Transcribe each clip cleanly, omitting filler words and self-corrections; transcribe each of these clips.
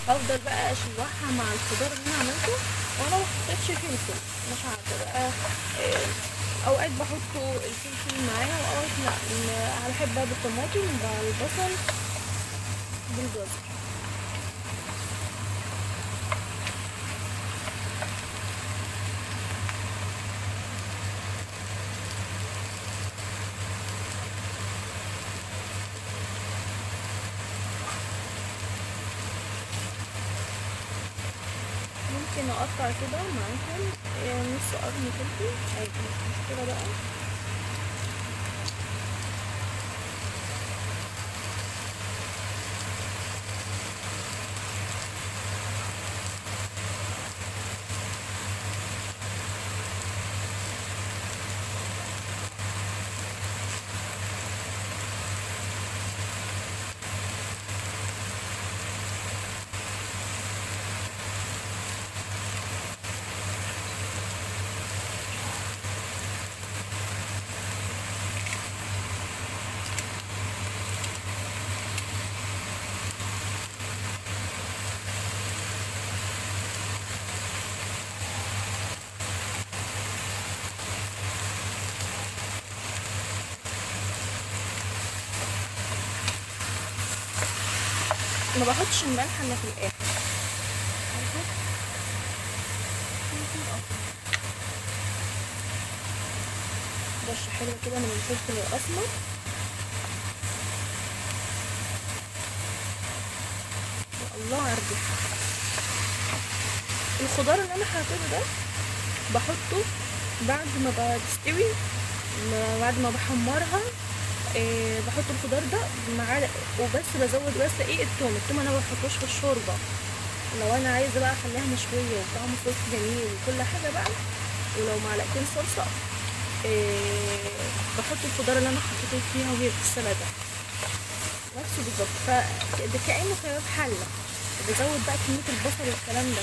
هفضل بقى اشوحها مع الخضار اللي انا عملته، وانا محطتش فلفل، مش عارفه بقى. اوقات بحطه الفلفل معاه، واوقات لا. انا بحب بقى بالطماطم بالبصل بالجزر. ممكن اقطع كده معاهم نص قرن فلفل عادي، مش مشكله بقى. ما بحطش الملح الا في الاخر، عارفه. رشه حلوه كده من الفلفل الاسمر. الله على الريحه. الخضار اللي انا حاطه ده بحطه بعد ما بتستوي، بعد ما بحمرها. بحط الخضار ده معاه وبس. بزود بس التوم انا ما بحطوش في الشوربه. لو انا عايزه بقى اخليها مشويه وطعم صوص جميل وكل حاجه بقى، ولو معلقتين صلصه، بحط الخضار اللي انا حطيته فيها وهي بتتسلق ده نفسه بالظبط. فده كأنه كباب حله. بزود بقى كميه البصل والكلام ده.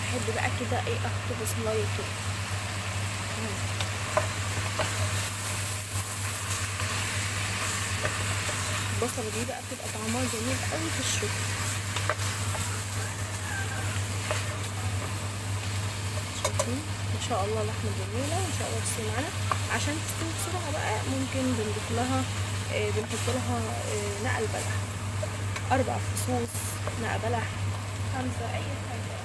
بحب بقى كده احط بصلايه كده. البصله دي بقى بتبقى طعمها جميل قوي في الشوربه. شايفين ما شاء الله لحمه جميله، ان شاء الله تستوي معانا. عشان تستوي بسرعه بقى ممكن بنضيف لها بنحط لها نقع بلح، 4 فصوص نقع بلح، 5، اي حاجه.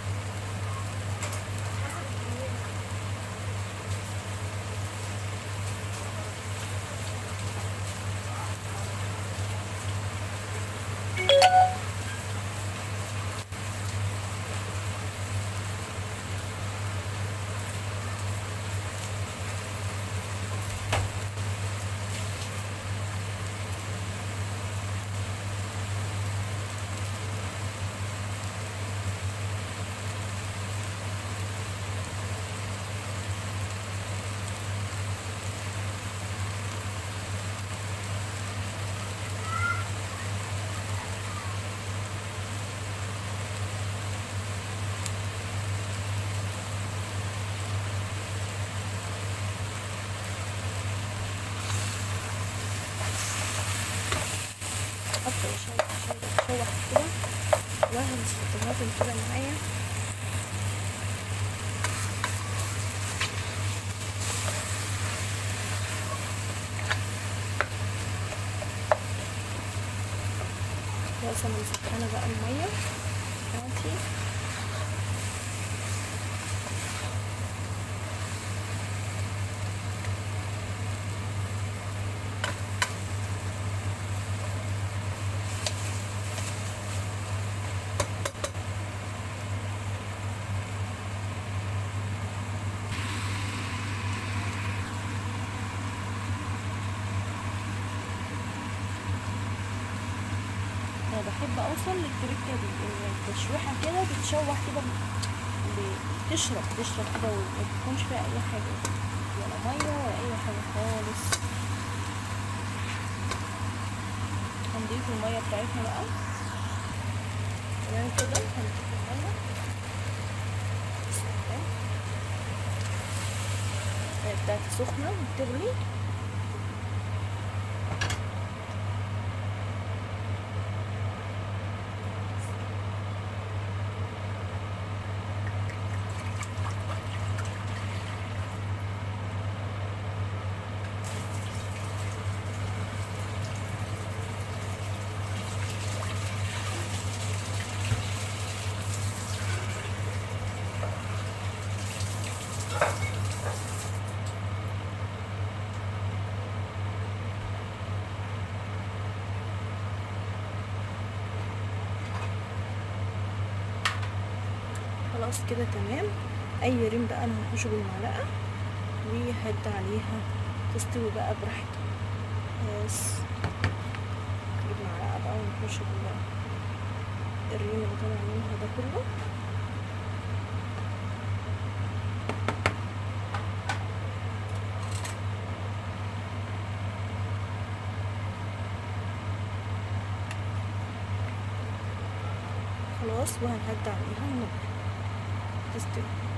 افضل اشوح كده واهرس الطماطم كده معايا. خلاص انا مسخنه بقى الميه بتاعتي. انا بحب اوصل للتركه دي، ان التشويحه كده بتشوح كده، تشرب كده، وما تكونش فيها اي حاجه ولا ميه ولا اي حاجه خالص. هنضيف الميه بتاعتنا بقى تمام كده. هنضيف الميه بتاعتي سخنه بتغلي. خلاص كده تمام. اي ريم بقى انا هنحشه بالمعلقه وهد عليها تستوي بقى براحتها. بس نجيب معلقه بقى ونحش الريم اللي طالع منها ده كله. خلاص وهنهد عليها النار تستوي.